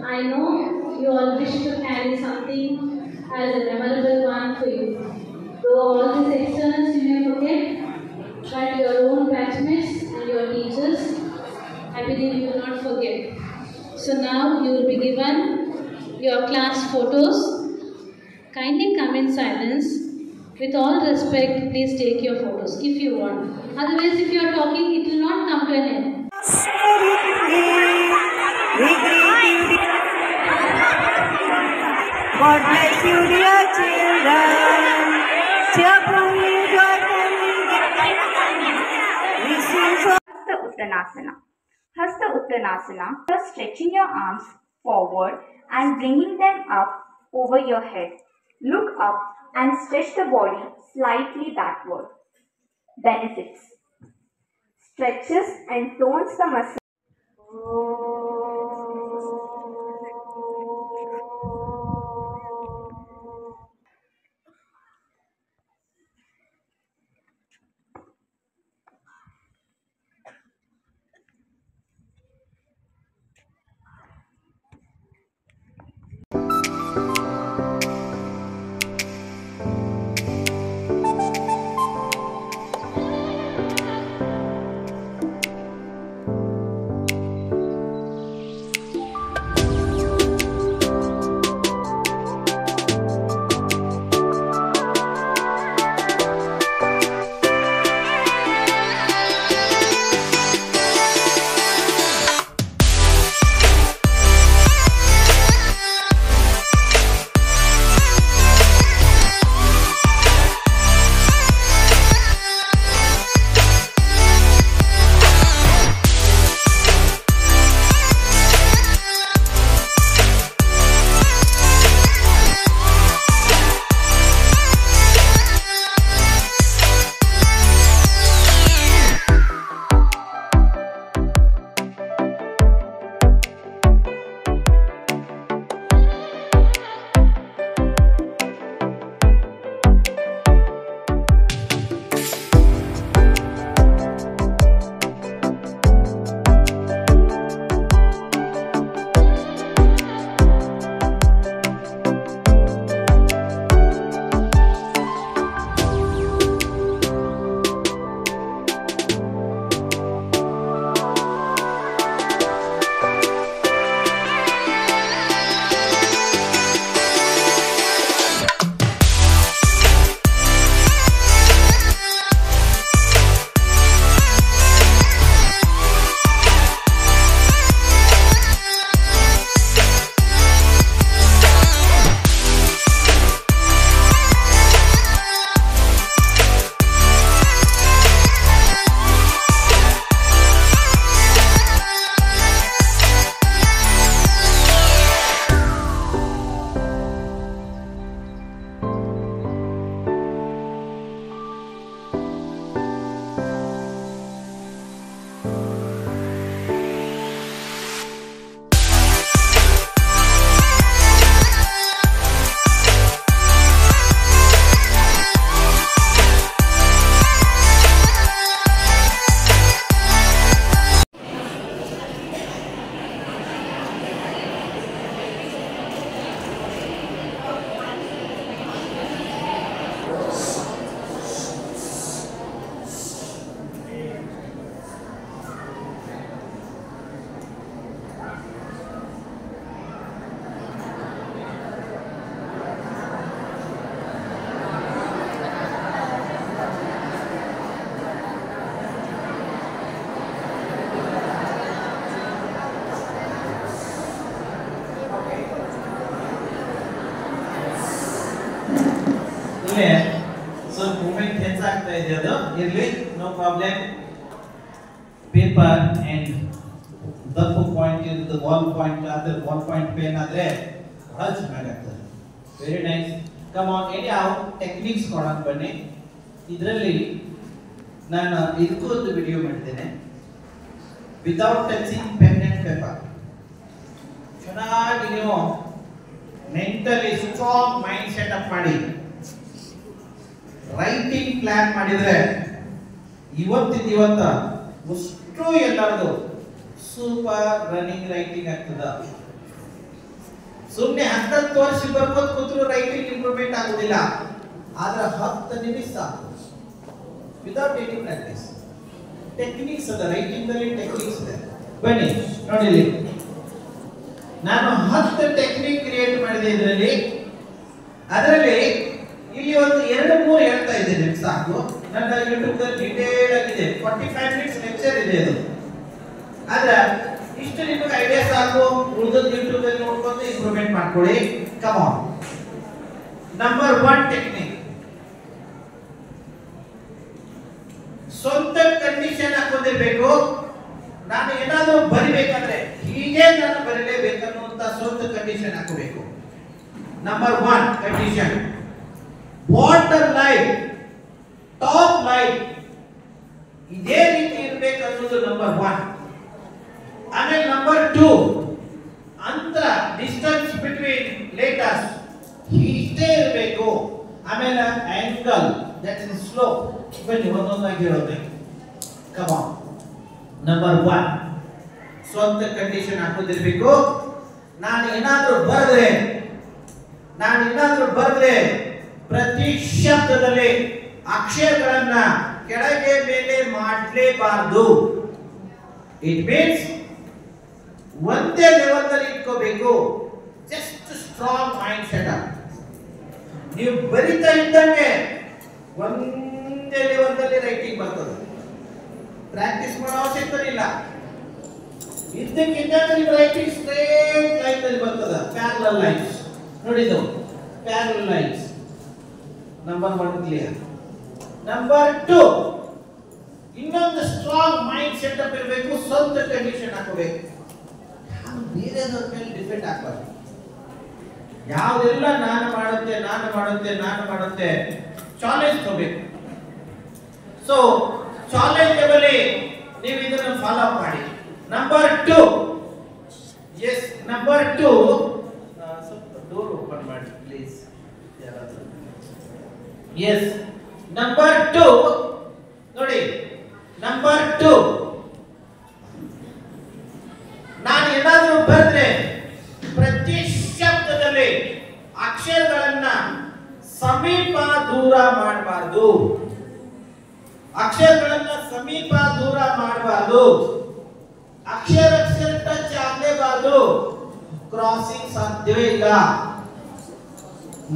I know you all wish to carry something as a memorable one for you. Though all these externals you may forget, but your own batchmates and your teachers, I believe you will not forget. So now you will be given your class photos. Kindly come in silence. With all respect, please take your photos if you want. Otherwise, if you are talking, it will not come to an end. God bless you, dear children. Cheerfully, joyfully. Hasta Uttanasana. Hasta Uttanasana. Just stretching your arms forward and bringing them up over your head. Look up and stretch the body slightly backward. Benefits: stretches and tones the muscles. So movement ಹೆಚ್ಚಾಗ್ತಾ ಇದೆ ಅದು ಇರಲಿ no problem paper and ದಪ್ಪು point ಇರುತ್ತೆ ball point ಆದ್ರೆ ball point pen ಆದ್ರೆ ಬಹಳ ಚೆನ್ನಾಗಾಗ್ತದೆ very nice come on any ಯಾವ ಟೆಕ್ನಿಕ್ಸ್ ಕೊಡೋಣ ಬನ್ನಿ ಇದರಲ್ಲಿ ನಾನು ಇದಕ್ಕೂ ಒಂದು ವಿಡಿಯೋ ಮಾಡ್ತೇನೆ without touching pen and paper ಚೆನ್ನಾಗಿ ನೀವು mentally strong mind set up ಮಾಡಿ ರೈಟಿಂಗ್ ಪ್ಲಾನ್ ಮಾಡಿದ್ರೆ ಇವತ್ತು ಅಷ್ಟು ಎಲ್ಲರದು ಸೂಪರ್ ರನ್ನಿಂಗ್ ರೈಟಿಂಗ್ ಆಗ್ತದ ಸುಮ್ಮನೆ 10 ವರ್ಷ ಬರ್ಕೋತ ಕೂತ್ರು ರೈಟಿಂಗ್ ಇಂಪ್ರೂವ್ಮೆಂಟ್ ಆಗುದಿಲ್ಲ. ಆದ್ರೆ 10 ನಿಮಿಷ ಸಾಕು ವಿದೌಟ್ ಎನಿ ಪ್ರಾಕ್ಟೀಸ್. ಟೆಕ್ನಿಕ್ಸ್ ಅದ, ರೈಟಿಂಗ್ ನಲ್ಲಿ ಟೆಕ್ನಿಕ್ಸ್ ಇದೆ. ಬನ್ನಿ ನೋಡಿ, ಇಲ್ಲಿ ನಾನು 10 ಟೆಕ್ನಿಕ್ ಕ್ರಿಯೇಟ್ ಮಾಡಿದೆ ಇದರಲ್ಲಿ. ಅದರಲ್ಲಿ ಇಲ್ಲಿ ಒಂದು 2-3 ಹೇಳ್ತಾ ಇದ್ದೇನೆ ಸಾಕು. ನನ್ನ ಯೂಟ್ಯೂಬ್ ನಲ್ಲಿ ಡೀಟೇಲ್ ಆಗಿದೆ, 45 ಮಿನಿಟ್ಸ್ ಲೆಕ್ಚರ್ ಇದೆ ಅದು. ಆದ್ರೆ ಇಷ್ಟು ನಿಮಗೆ ಐಡಿಯಾ ಸಾಕು. ಉಳಿದದ್ದು ಯೂಟ್ಯೂಬ್ ಅಲ್ಲಿ ನೋಡ್ಕೊಂಡು ಇಂಪ್ರೂವ್ಮೆಂಟ್ ಮಾಡ್ಕೊಳ್ಳಿ. Come on. ನಂಬರ್ 1 ಟೆಕ್ನಿಕ್, ಸ್ವಂತ ಕಂಡೀಷನ್ ಹಾಕೊಂಡಿರ್ಬೇಕು. ನಾನು ಏನಾದರೂ ಬರಿಬೇಕಾದ್ರೆ ಹೀಗೆ ನಾನು ಬರೀಲೇಬೇಕನ್ನುವಂತ ಸ್ವಂತ ಕಂಡೀಷನ್ ಹಾಕಬೇಕು. Number 1 condition, bottom line top line ಇದೇ ರೀತಿ ಇರಬೇಕು ಅನ್ನೋದು ನಂಬರ್ 1. ಆಮೇಲೆ ನಂಬರ್ 2, ಅಂತರ ಡಿಸ್ಟೆನ್ಸ್ ಬಿಟ್ವೀನ್ ಲೆಟರ್ಸ್ ಇಷ್ಟೇ ಇರಬೇಕು. ಆಮೇಲೆ ಆಂಗಲ್ ದಟ್ ಇಸ್ ಸ್ಲೋಪ್. ಬನ್ನಿ ಒಂದೊಂದಾಗಿ ಹೇಳೋದು. Come on. ನಂಬರ್ 1 ಸ್ವಂತ ಕಂಡೀಷನ್ ಹಾಕೋದಿರ್ಬೇಕು. ನಾನು ಏನಾದರೂ ಬರೆದ್ರೆ ಪ್ರತಿ ಶಬ್ದದಲ್ಲಿ ಅಕ್ಷರಗಳನ್ನ ಕೆಳಗೆ ಮೇಲೆ ಮಾಡಲೇಬಾರದು. ಇಟ್ ಮೀನ್ಸ್ ಒಂದೇ ಲೆವೆಲ್ ನಲ್ಲಿ ಇಟ್ಕೋಬೇಕು. Just strong mind setup. ನೀವು ಬರಿತಾ ಇದ್ದಂಗೆ ಒಂದೇ ಲೆವೆಲ್ ನಲ್ಲಿ ರೈಟಿಂಗ್ ಬರ್ತದೆ. ಪ್ರಾಕ್ಟೀಸ್ ಮಾಡೋ ಅವಶ್ಯಕತೆ ಇಲ್ಲ. ಇದ್ದಕ್ಕಿದ್ದಂಗೆ ನಿಮ್ಮ ರೈಟಿಂಗ್ ಸ್ಟ್ರೇಟ್ ಲೈನ್ ನಲ್ಲಿ ಬರ್ತದೆ. ಪ್ಯಾರಲಲ್ ಲೈನ್ಸ್ ನೋಡಿದ್ದು, parallel lines. Number 1 clear. Number 2, ಇನ್ನೊಂದು ಸ್ಟ್ರಾಂಗ್ ಮೈಂಡ್ ಸೆಟಪ್ ಇರಬೇಕು. ಸ್ವಂತ ಕಂಡೀಷನ್ ಹಾಕಬೇಕು. ಬೇರೆದವ್ರ ಮೇಲೆ ಡಿಪೆಂಡ್ ಆಗಬಾರ್ದು. ಯಾವುದೆಲ್ಲ ನಾನು ಮಾಡುತ್ತೆ ಚಾಲೆಂಜ್ ತಗೋಬೇಕು. ಸೊ ಚಾಲೆಂಜಬಲ್ ನೀವು ಇದನ್ನು ಫಾಲೋ ಅಪ್ ಮಾಡಿ. ನಂಬರ್ 2, ಎಸ್ ನಂಬರ್ 2, ಸ್ವಲ್ಪ ಡೋರ್ ಓಪನ್ ಮಾಡಿ ಪ್ಲೀಸ್ ಯಾರಾದರೂ. ಎಸ್ ನಂಬರ್ 2 ನೋಡಿ. ನಂಬರ್ 2, ನಾನು ಏನಾದರೂ ಬರೆದ್ರೆ ಪ್ರತಿ ಶಬ್ದದಲ್ಲಿ ಅಕ್ಷರಗಳನ್ನ ಸಮೀಪ ದೂರ ಮಾಡಬಾರದು. ಅಕ್ಷರ ಟಚ್ ಆಗಲೇಬಾರದು. ಕ್ರಾಸಿಂಗ್ ಸಾಧ್ಯವೇ ಇಲ್ಲ.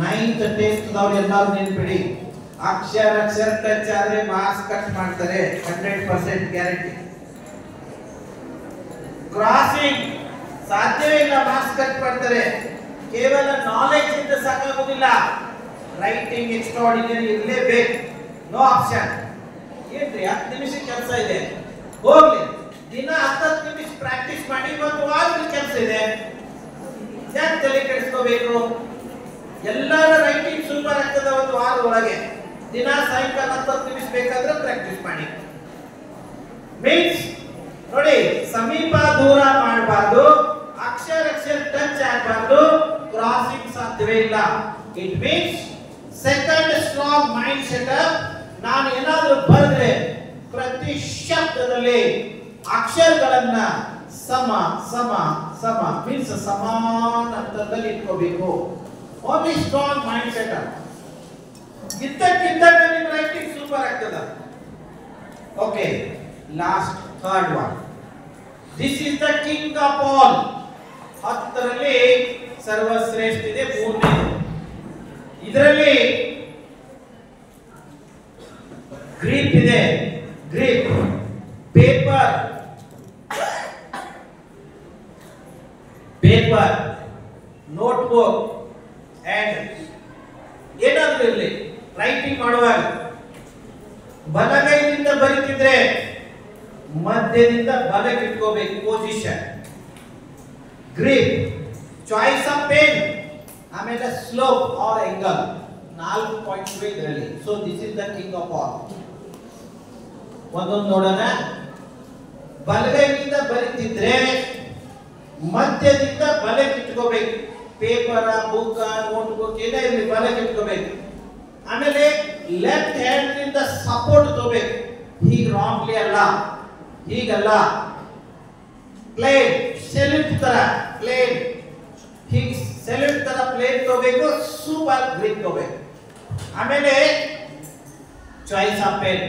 9th 10th ದವರು ಎಲ್ಲರೂ ನೆನ್ಪಿಡಿ. ಅಕ್ಷರ ಟಚ್ ಆದ್ರೆ ಮಾರ್ಕ್ಸ್ ಕಟ್ ಮಾಡ್ತಾರೆ. 100% ಗ್ಯಾರಂಟಿ. ಕ್ರಾಸಿಂಗ್ ಸಾಧ್ಯವೇ ಇಲ್ಲ, ಮಾರ್ಕ್ಸ್ ಕಟ್ ಮಾಡ್ತಾರೆ. ಕೇವಲ ನಾಲೆಜ್ ಇಂದ ಸಾಕಾಗುವುದಿಲ್ಲ. ರೈಟಿಂಗ್ ಎಕ್ಸ್ಟ್ರಾರ್ಡಿನರಿ ಇರಲೇಬೇಕು. No option. ಏನ್ರಿ 10 ನಿಮಿಷ ಕೆಲಸ ಇದೆ, ಹೋಗ್ಲಿ. ದಿನ 10 ನಿಮಿಷ ಪ್ರಾಕ್ಟೀಸ್ ಮಾಡಿ. ಒಂದು ವಾರದ ಕೆಲಸ ಇದೆ, ಯಾಕೆ ತಲೆ ಕೆಡಿಸ್ಕೋಬೇಕು? ಎಲ್ಲರ ರೈಟಿಂಗ್ ಸೂಪರ್ ಆಗ್ತದೆ ಒಂದು ವಾರದ ಒಳಗೆ. ದಿನ ಸಾಯಂಕಾಲ 10 ನಿಮಿಷ ಬೇಕಾದ್ರೆ ಪ್ರಾಕ್ಟೀಸ್ ಮಾಡಿ. ಮೀನ್ಸ್ ನೋಡಿ, ಸಮೀಪ ದೂರ ಮಾಡಬಾರ್ದು, ಅಕ್ಷರ ಟಚ್ ಆಗಬಾರ್ದು, ಕ್ರಾಸಿಂಗ್ ಸಾಧ್ಯವೇ ಇಲ್ಲ. It means second strong mind setup. ನಾನು ಏನಾದರೂ ಬರೆದ್ರೆ ಪ್ರತಿ ಶಬ್ದದಲ್ಲಿ ಅಕ್ಷರಗಳನ್ನ ಸಮ ಮೀನ್ಸ್ ಸಮಾನ ಅಂತರದಲ್ಲಿ ಇಟ್ಕೋಬೇಕು. Only strong mind setup. ಇದ್ದಕ್ಕಿದ್ದಂತೆ ನಿಮ್ಮ ರೈಟಿಂಗ್ ಸೂಪರ್ ಆಗ್ತದೆ. Okay, last third one. This is the king of all. 10ರಲ್ಲಿ ಸರ್ವಶ್ರೇಷ್ಠ ಇದೆ, 3ನೇ. ಇದರಲ್ಲಿ ಗ್ರಿಪ್ ಇದೆ. ಗ್ರಿಪ್, ಪೇಪರ್, ನೋಟ್ಬುಕ್ ಅಂಡ್ ಏನಾದ್ರೂ ಇರಲಿ, ರೈಟಿಂಗ್ ಮಾಡುವಾಗ ಬಲಗೈಯಿಂದ ಬರೀತಿದ್ರೆ ಮಧ್ಯದಿಂದ ಬಲಕ್ಕೆ ಇಟ್ಕೋಬೇಕು position. Grip, choice of pen, ಆಮೇಲೆ ಸ್ಲೋಪ್ ಆರ್ ಆಂಗಲ್. 4 ಪಾಯಿಂಟ್ಸ್ ಇದರಲ್ಲಿ. So this is the king of all. ಒಂದೊಂದು ನೋಡೋಣ. ಬಲಗೈಯಿಂದ ಬರೀತಿದ್ರೆ ಮಧ್ಯದಿಂದ ಬಲಕ್ಕೆ ಇಟ್ಕೋಬೇಕು. ಪೇಪರ್, ಬುಕ್, ನೋಟ್ಬುಕ್ ಏನೇ ಇರಲಿ ಬಲಕ್ಕೆ ಇಟ್ಕೋಬೇಕು. ಆಮೇಲೆ ಲೆಫ್ಟ್ ಹ್ಯಾಂಡ್ ನಿಂದ ಸಪೋರ್ಟ್ ತಗೋಬೇಕು. ಹೀಗೆ ರಾಂಗ್ಲಿ ಅಲ್ಲ, ಹೀಗಲ್ಲ. ಪ್ಲೇನ್ ಸೆಲ್ಯೂಟ್ ತರ ಪ್ಲೇನ್ ಹೀಗೆ ತಗೋಬೇಕು, ಸೂಪರ್ ಗ್ರಿಪ್ ತಗೋಬೇಕು. ಆಮೇಲೆ ಚಾಯ್ಸ್ ಆಫ್ ಪೆನ್.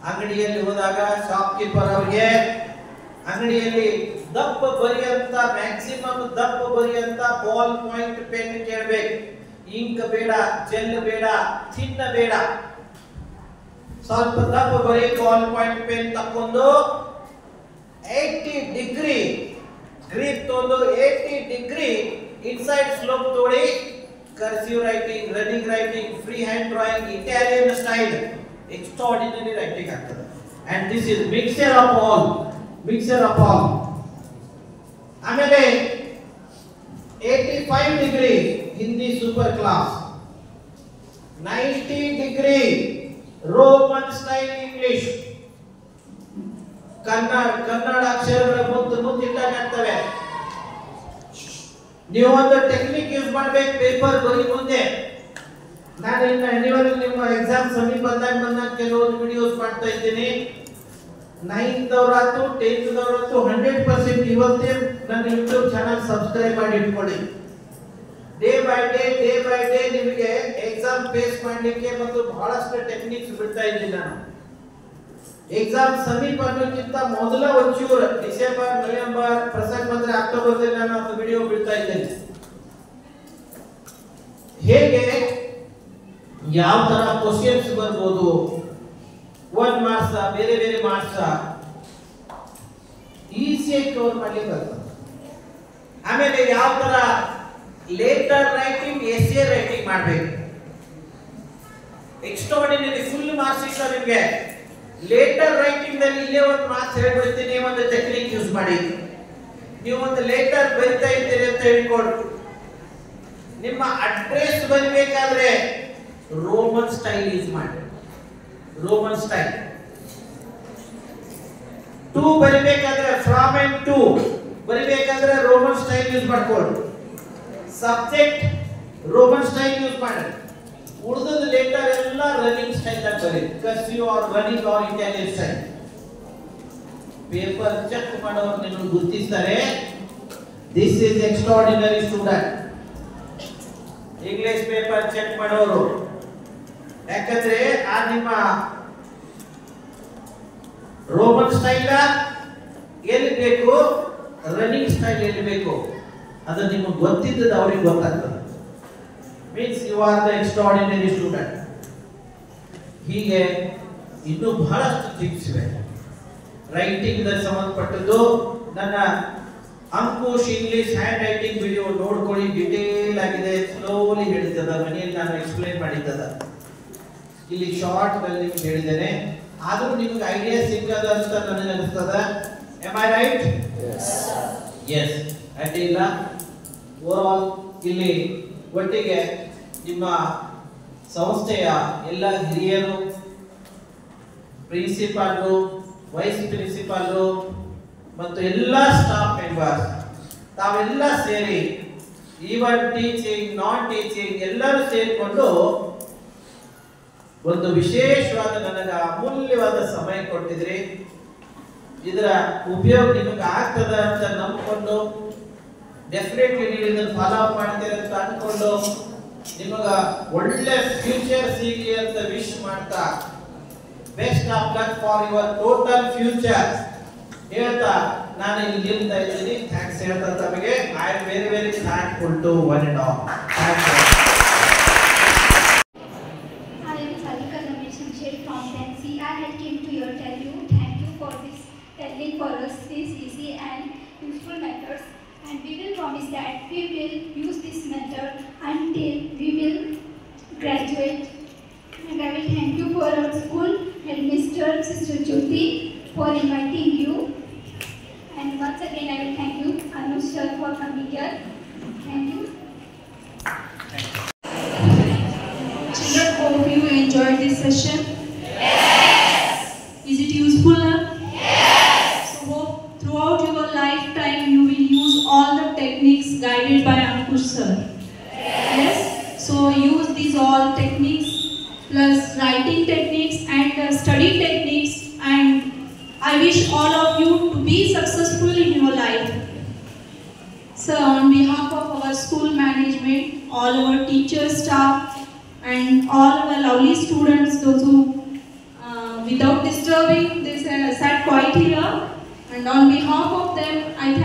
ಅಂಗಡಿಯಲ್ಲಿ ಹೋದಾಗ ಶಾಪ್ ಕೀಪರ್ ಅವರಿಗೆ ಅಂಗಡಿಯಲ್ಲಿ ದಪ್ಪ ಬರೆಯಂತ ಮ್ಯಾಕ್ಸಿಮಮ್ ದಪ್ಪ ಬರೆಯಂತ ಬಾಲ್ ಪಾಯಿಂಟ್ ಪೆನ್ ಕೇಳಬೇಕು. ಇಂಕ್ ಬೇಡ, ಜೆಲ್ ಬೇಡ, ಥಿನ್ ಬೇಡ, ಸ್ವಲ್ಪ ದಪ್ಪ ಬರೀ ಬಾಲ್ ಪಾಯಿಂಟ್ ಪೆನ್ ತಕೊಂಡು 80 ಡಿಗ್ರಿ ಗ್ರಿಪ್ ತಗೊಂಡು 80 ಡಿಗ್ರಿ ಇನ್ಸೈಡ್ ಸ್ಲೋಪ್ ತೋಡಿ cursive writing, running writing, free hand drawing, Italian style extraordinary writing ಆಗ್ತದೆ. And this is mixer of all. ಆಮೇಲೆ 85 degree Hindi super class, 90 degree Roman style English, Kannada ಅಕ್ಷರಗಳ ಮುತ್ತಿಟ್ಟಾಗ್ತವೆ. ನೀವು ಒಂದು technique use ಮಾಡ್ಬೇಕು paper ಬರೀ ಮುಂದೆ. ನಾನು ನಿಮ್ಮ ಎಕ್ಸಾಮ್ ಸಮೀಪ ಬಂದಾಗ ಕೆಲವೊಂದು ವಿಡಿಯೋಸ್ ಮಾಡ್ತಾ ಇದ್ದೀನಿ. 9th ಅವರಾತು 10th ಅವರಾತು 100% ಇವತ್ತೇ ನನ್ನ ಯೂಟ್ಯೂಬ್ ಚಾನಲ್ ಸಬ್ಸ್ಕ್ರೈಬ್ ಮಾಡಿ ಇಟ್ಕೊಳ್ಳಿ. ಡೇ ಬೈ ಡೇ ನಿಮಗೆ ಎಕ್ಸಾಮ್ ಫೇಸ್ ಮಾಡಲಿಕ್ಕೆ ಮತ್ತು ಬಹಳಷ್ಟು ಟೆಕ್ನಿಕ್ಸ್ ಬಿಡ್ತಾ ಇದ್ದೀನಿ ನಾನು. ಎಕ್ಸಾಮ್ ಸಮೀಪ ಅನ್ನೋಕ್ಕಿಂತ ಮೊದಲ ಒಂಚೂರು ಡಿಸೆಂಬರ್, ನವೆಂಬರ್, ಪ್ರಸಕ್ತ ಬಂದ್ರೆ ಅಕ್ಟೋಬರ್ದಲ್ಲಿ ನಾನು ಒಂದು ವಿಡಿಯೋ ಬಿಡ್ತಾ ಇದ್ದೇನೆ. ಹೇಗೆ ಯಾವ ತರ ಕ್ವಶನ್ಸ್ ಬರ್ಬೋದು, 1 ಮಾರ್ಕ್ಸ್, ಬೇರೆ ಬೇರೆ ಮಾರ್ಕ್ಸ್ ಈಸಿಯಾಗಿ ಕವರ್ ಮಾಡ್ಲಿಕ್ಕೆ ಬರ್ತದೆ. ಆಮೇಲೆ ಯಾವ ತರ ಲೇಟರ್ ರೈಟಿಂಗ್, ಎಸ್ಸೆ ರೈಟಿಂಗ್ ಮಾಡಬೇಕು. ಎಕ್ಸ್ಟ್ರಾರ್ಡಿನರಿ ಫುಲ್ ಮಾರ್ಕ್ಸ್ ಸಿಗ್ತದೆ ನಿಮಗೆ. ಲೇಟರ್ ರೈಟಿಂಗ್ ದಲ್ಲಿ ಇಲ್ಲೇ ಒಂದು ಮಾರ್ಕ್ಸ್ ಹೇಳ್ಬಿಡ್ತೀನಿ, ಒಂದು ಟೆಕ್ನಿಕ್ ಯೂಸ್ ಮಾಡಿ. ನೀವು ಒಂದು ಲೇಟರ್ ಬರಿತಾ ಇದ್ದೀರಿ ಅಂತ ಹೇಳ್ಕೊಂಡು ನಿಮ್ಮ ಅಡ್ರೆಸ್ ಬರಿಬೇಕಾದ್ರೆ ರೋಮನ್ ಸ್ಟೈಲ್ ಯೂಸ್ ಮಾಡಿ. Roman style. ಟು ಬರಿಬೇಕಾದ್ರೆ ಫ್ರಾಮ್ ಅಂಡ್ ಟು ಬರಿಬೇಕಾದ್ರೆ ರೋಮನ್ ಸ್ಟೈಲ್ ಯೂಸ್ ಮಾಡ್ಕೊಳ್ಳಿ. ಸಬ್ಜೆಕ್ಟ್ ರೋಮನ್ ಸ್ಟೈಲ್ ಯೂಸ್ ಮಾಡಿ. ಉಳಿದ ಲೇಟರ್ ಎಲ್ಲ ರನ್ನಿಂಗ್ ಸ್ಟೈಲ್ ಆಗಿ ಬರೀ, cursive or running or Italian style. Paper check ಮಾಡೋರು ನಿಮಗೆ ಗುರುತಿಸ್ತಾರೆ, this is extraordinary student. English paper check ಮಾಡೋರು, ಯಾಕಂದ್ರೆ ಆ ನಿಮ್ಮ ರೋಮನ್ ಸ್ಟೈಲ್ ಎಲ್ಲಿ ಬೇಕು, ರನ್ನಿಂಗ್ ಸ್ಟೈಲ್ ಎಲ್ಲಿ ಬೇಕು, ಅದು ನಿಮಗೆ ಗೊತ್ತಿದ್ದದ ಅವ್ರಿಗೆ ಗೊತ್ತಾಗ್ತದೆ. Means you are the extraordinary student. ಹೀಗೆ ಇನ್ನೂ ಬಹಳಷ್ಟು ಟಿಪ್ಸ್ ಇವೆ ರೈಟಿಂಗ್ ಸಂಬಂಧಪಟ್ಟದ್ದು. ನನ್ನ Ankush English handwriting video ನೋಡ್ಕೊಳ್ಳಿ, ಡಿಟೇಲ್ ಆಗಿದೆ, ಸ್ಲೋಲಿ ಹೇಳಿದ್ದದ, ಮನೆಯಲ್ಲಿ ನಾನು ಎಕ್ಸ್ಪ್ಲೈನ್ ಮಾಡಿದ್ದದ. ಇಲ್ಲಿ ಶಾರ್ಟ್ ನಲ್ಲಿ ನಿಮ್ಗೆ ಹೇಳಿದ್ದೇನೆ, ಆದ್ರೂ ನಿಮ್ಗೆ ಐಡಿಯಾ ಸಿಕ್ಕದ ಅಂತ ನನಗೆ ಅನಿಸ್ತದ. am I right? yes ಅಡ್ಡಿಲ್ಲ. ಓವರ್ ಆಲ್ ಇಲ್ಲಿ ಒಟ್ಟಿಗೆ ನಿಮ್ಮ ಸಂಸ್ಥೆಯ ಎಲ್ಲ ಹಿರಿಯರು, ಪ್ರಿನ್ಸಿಪಾಲ್, ವೈಸ್ ಪ್ರಿನ್ಸಿಪಾಲ್ ಮತ್ತು ಎಲ್ಲ ಸ್ಟಾಫ್ ಮೆಂಬರ್ಸ್ ತಾವೆಲ್ಲ ಸೇರಿ, ಈವನ್ ಟೀಚಿಂಗ್, ನಾನ್ ಟೀಚಿಂಗ್ ಎಲ್ಲರೂ ಸೇರಿಕೊಂಡು ಒಂದು ವಿಶೇಷವಾದ ನನಗೆ ಅಮೂಲ್ಯವಾದ ಸಮಯ ಕೊಟ್ಟಿದ್ರಿ. ಇದರ ಉಪಯೋಗ ನಿಮಗೆ ಆಗ್ತದ ಅಂತ ನಂಬಿಕೊಂಡು ಡೆಫಿನೆಟ್ಲಿ ನೀವು ಇದನ್ನು ಫಾಲೋ ಅಪ್ ಮಾಡ್ತೀರಿ ಅಂತ ಅನ್ಕೊಂಡು ನಿಮಗ ಒಳ್ಳೆ ಫ್ಯೂಚರ್ ಸಿಗಲಿ ಅಂತ ವಿಶ್ ಮಾಡ್ತಾ, best of luck for your total future ಹೇಳ್ತಾ ನಾನು ಇಲ್ಲಿ ನಿಲ್ತಾ ಇದ್ದೀನಿ. ಥ್ಯಾಂಕ್ಸ್ ಹೇಳ್ತಾ ತಮಗೆ. I am very very thankful to one and all. Thank you. Telling for us these easy and useful methods, and we will promise that we will use this method until we will graduate. And I will thank you for our school headmistress, Sister Jyoti, for inviting you. And once again I will thank you, Anush sir, for coming here. Thank you. Children, hope you enjoyed this session. Yes. Is it useful now? Throughout your lifetime, you will use all the techniques guided by Ankush sir. Yes. So use these all techniques plus writing techniques and study techniques, and I wish all of you to be successful in your life. So on behalf of our school management, all our teacher staff, and all our lovely students, those who without disturbing, they sat quietly here. And on behalf of them, I thank